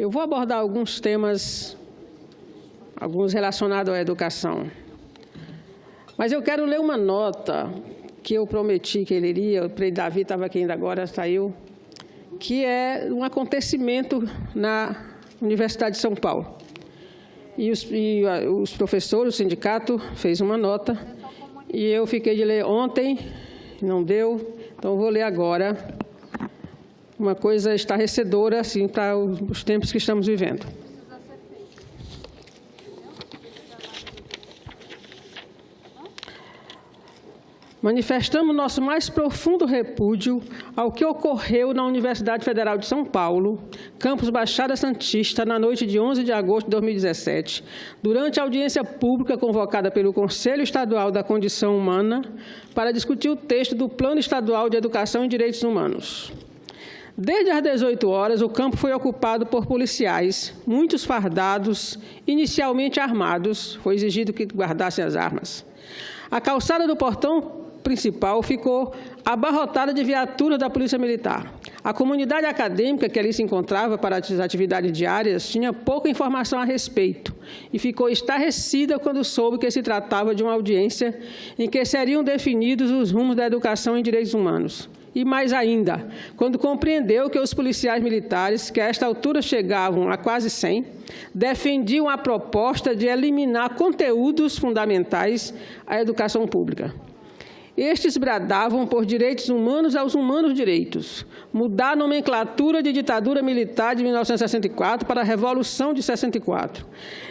Eu vou abordar alguns temas, alguns relacionados à educação. Mas eu quero ler uma nota que eu prometi que ele iria, o presidente Davi estava aqui ainda agora, saiu, que é um acontecimento na Universidade de São Paulo. E os professores, o sindicato, fez uma nota, e eu fiquei de ler ontem, não deu, então vou ler agora. Uma coisa estarrecedora, assim, para os tempos que estamos vivendo. Manifestamos nosso mais profundo repúdio ao que ocorreu na Universidade Federal de São Paulo, campus Baixada Santista, na noite de 11 de agosto de 2017, durante a audiência pública convocada pelo Conselho Estadual da Condição Humana para discutir o texto do Plano Estadual de Educação e Direitos Humanos. Desde as 18 horas, o campo foi ocupado por policiais, muitos fardados, inicialmente armados, foi exigido que guardassem as armas. A calçada do portão principal ficou abarrotada de viaturas da Polícia Militar. A comunidade acadêmica que ali se encontrava para as atividades diárias tinha pouca informação a respeito e ficou estarrecida quando soube que se tratava de uma audiência em que seriam definidos os rumos da educação em direitos humanos. E mais ainda, quando compreendeu que os policiais militares, que a esta altura chegavam a quase 100, defendiam a proposta de eliminar conteúdos fundamentais à educação pública. Estes bradavam por direitos humanos aos humanos direitos, mudar a nomenclatura de ditadura militar de 1964 para a Revolução de 64,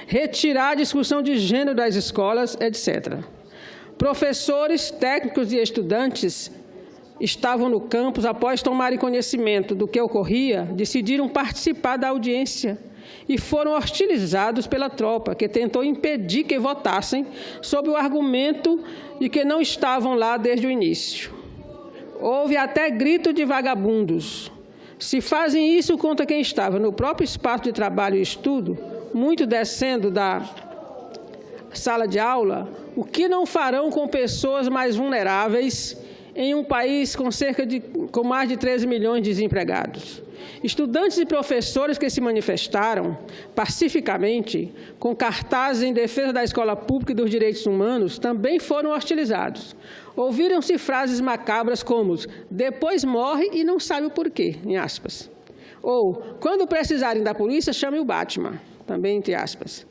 retirar a discussão de gênero das escolas, etc. Professores, técnicos e estudantes estavam no campus após tomarem conhecimento do que ocorria, decidiram participar da audiência e foram hostilizados pela tropa, que tentou impedir que votassem sob o argumento de que não estavam lá desde o início. Houve até grito de vagabundos. Se fazem isso contra quem estava no próprio espaço de trabalho e estudo, muito descendo da sala de aula, o que não farão com pessoas mais vulneráveis em um país com mais de 13 milhões de desempregados? Estudantes e professores que se manifestaram pacificamente, com cartazes em defesa da escola pública e dos direitos humanos, também foram hostilizados. Ouviram-se frases macabras como "depois morre e não sabe o porquê", em aspas. Ou "quando precisarem da polícia, chame o Batman", também entre aspas.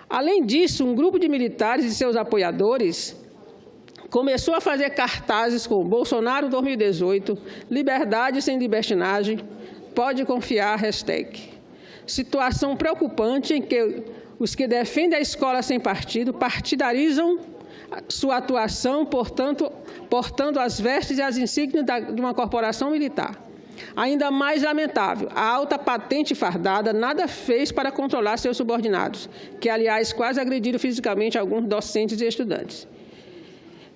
Além disso, um grupo de militares e seus apoiadores começou a fazer cartazes com Bolsonaro 2018, liberdade sem libertinagem, pode confiar, hashtag. Situação preocupante em que os que defendem a escola sem partido partidarizam sua atuação, portando as vestes e as insígnias de uma corporação militar. Ainda mais lamentável, a alta patente fardada nada fez para controlar seus subordinados, que, aliás, quase agrediram fisicamente alguns docentes e estudantes.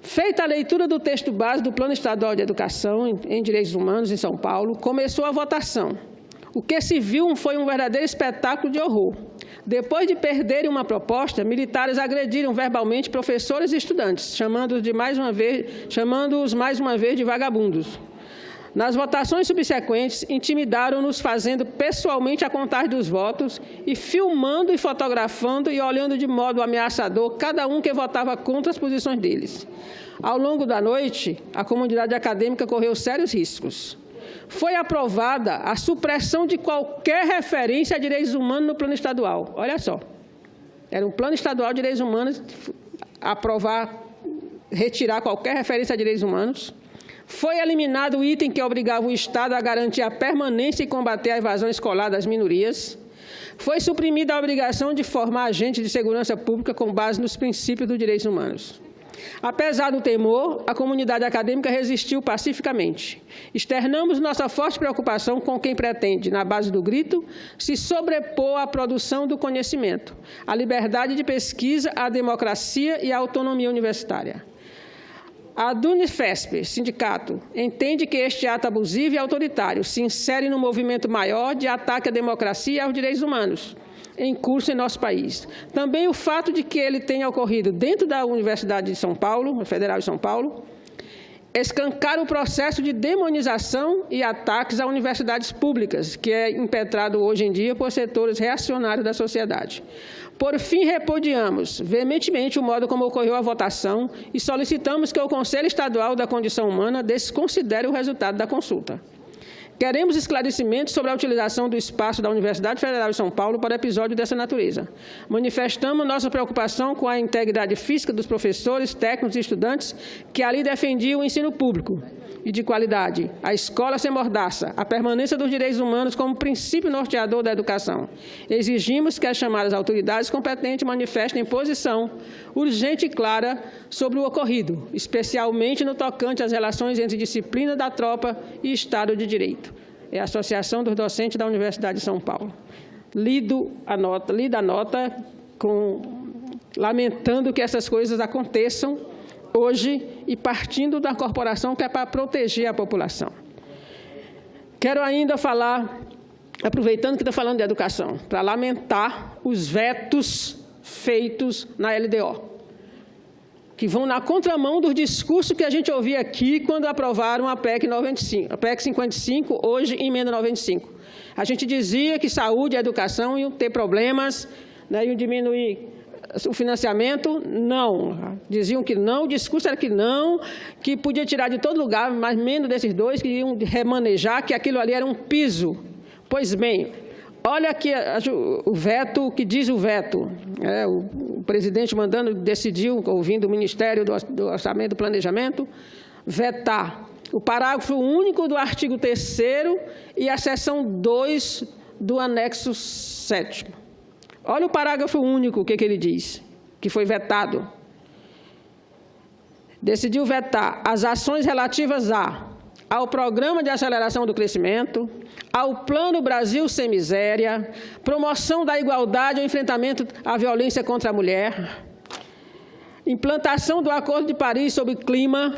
Feita a leitura do texto base do Plano Estadual de Educação em Direitos Humanos em São Paulo, começou a votação. O que se viu foi um verdadeiro espetáculo de horror. Depois de perderem uma proposta, militares agrediram verbalmente professores e estudantes, chamando-os mais uma vez de vagabundos. Nas votações subsequentes, intimidaram-nos fazendo pessoalmente a contagem dos votos e filmando e fotografando e olhando de modo ameaçador cada um que votava contra as posições deles. Ao longo da noite, a comunidade acadêmica correu sérios riscos. Foi aprovada a supressão de qualquer referência a direitos humanos no plano estadual. Olha só, era um plano estadual de direitos humanos, retirar qualquer referência a direitos humanos. Foi eliminado o item que obrigava o Estado a garantir a permanência e combater a evasão escolar das minorias. Foi suprimida a obrigação de formar agentes de segurança pública com base nos princípios dos direitos humanos. Apesar do temor, a comunidade acadêmica resistiu pacificamente. Externamos nossa forte preocupação com quem pretende, na base do grito, se sobrepor à produção do conhecimento, à liberdade de pesquisa, à democracia e à autonomia universitária. A Dunifesp, sindicato, entende que este ato abusivo e autoritário se insere no movimento maior de ataque à democracia e aos direitos humanos em curso em nosso país. Também o fato de que ele tenha ocorrido dentro da Universidade de São Paulo, Federal de São Paulo, escancar o processo de demonização e ataques a universidades públicas, que é impetrado hoje em dia por setores reacionários da sociedade. Por fim, repudiamos veementemente o modo como ocorreu a votação e solicitamos que o Conselho Estadual da Condição Humana desconsidere o resultado da consulta. Queremos esclarecimentos sobre a utilização do espaço da Universidade Federal de São Paulo para episódio dessa natureza. Manifestamos nossa preocupação com a integridade física dos professores, técnicos e estudantes que ali defendiam o ensino público e de qualidade, a escola sem mordaça, a permanência dos direitos humanos como princípio norteador da educação. Exigimos que as chamadas autoridades competentes manifestem posição urgente e clara sobre o ocorrido, especialmente no tocante às relações entre disciplina da tropa e Estado de Direito. É a Associação dos Docentes da Universidade de São Paulo. Lida a nota lamentando que essas coisas aconteçam hoje e partindo da corporação que é para proteger a população. Quero ainda falar, aproveitando que estou falando de educação, para lamentar os vetos feitos na LDO, que vão na contramão do discurso que a gente ouvia aqui quando aprovaram a PEC 55, hoje emenda 95. A gente dizia que saúde e educação iam ter problemas, né, iam diminuir o financiamento, não. Diziam que não, o discurso era que não, que podia tirar de todo lugar, mas menos desses dois, que iam remanejar, que aquilo ali era um piso. Pois bem, olha aqui o veto, o que diz o veto. O presidente decidiu, ouvindo o Ministério do Orçamento e do Planejamento, vetar o parágrafo único do artigo 3º e a seção 2 do anexo 7º. Olha o parágrafo único, o que ele diz, que foi vetado. Decidiu vetar as ações relativas ao Programa de Aceleração do Crescimento, ao Plano Brasil Sem Miséria, promoção da igualdade ao enfrentamento à violência contra a mulher, implantação do Acordo de Paris sobre Clima,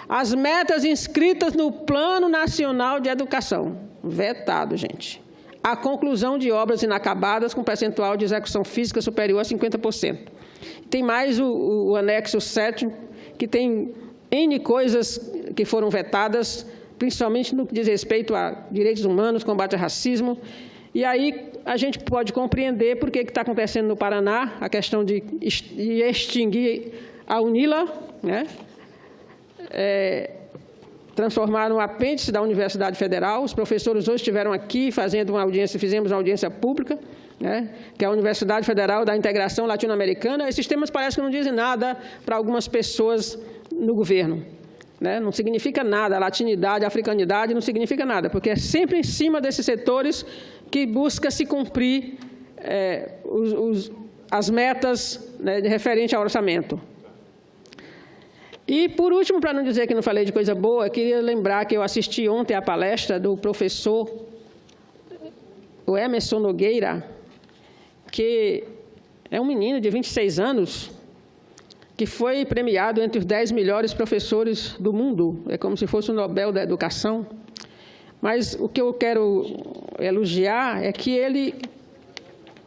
as metas inscritas no Plano Nacional de Educação. Vetado, gente. A conclusão de obras inacabadas com percentual de execução física superior a 50%. Tem mais o anexo 7, que tem N coisas que foram vetadas, principalmente no que diz respeito a direitos humanos, combate ao racismo. E aí a gente pode compreender por que está acontecendo no Paraná a questão de extinguir a UNILA, né? Transformaram o apêndice da Universidade Federal. Os professores hoje estiveram aqui fazendo uma audiência, fizemos uma audiência pública, né, que é a Universidade Federal da Integração Latino-Americana. Esses temas parecem que não dizem nada para algumas pessoas no governo, né? Não significa nada, a latinidade, a africanidade não significa nada, porque é sempre em cima desses setores que busca se cumprir as metas, né, referente ao orçamento. E, por último, para não dizer que não falei de coisa boa, queria lembrar que eu assisti ontem à palestra do professor o Emerson Nogueira, que é um menino de 26 anos, que foi premiado entre os 10 melhores professores do mundo. É como se fosse o Nobel da Educação. Mas o que eu quero elogiar é que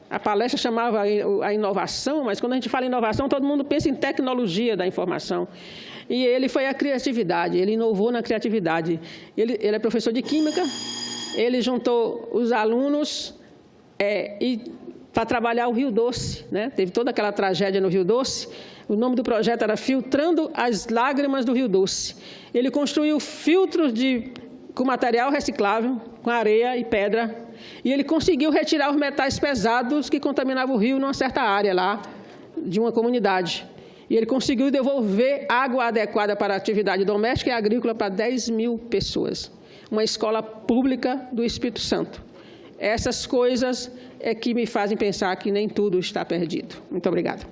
a palestra chamava a inovação, mas quando a gente fala em inovação, todo mundo pensa em tecnologia da informação. E ele foi a criatividade, ele inovou na criatividade. Ele é professor de Química, ele juntou os alunos para trabalhar o Rio Doce, né? Teve toda aquela tragédia no Rio Doce. O nome do projeto era Filtrando as Lágrimas do Rio Doce. Ele construiu filtros com material reciclável, com areia e pedra, e ele conseguiu retirar os metais pesados que contaminavam o rio numa certa área lá, de uma comunidade. E ele conseguiu devolver água adequada para a atividade doméstica e agrícola para 10 mil pessoas. Uma escola pública do Espírito Santo. Essas coisas é que me fazem pensar que nem tudo está perdido. Muito obrigada.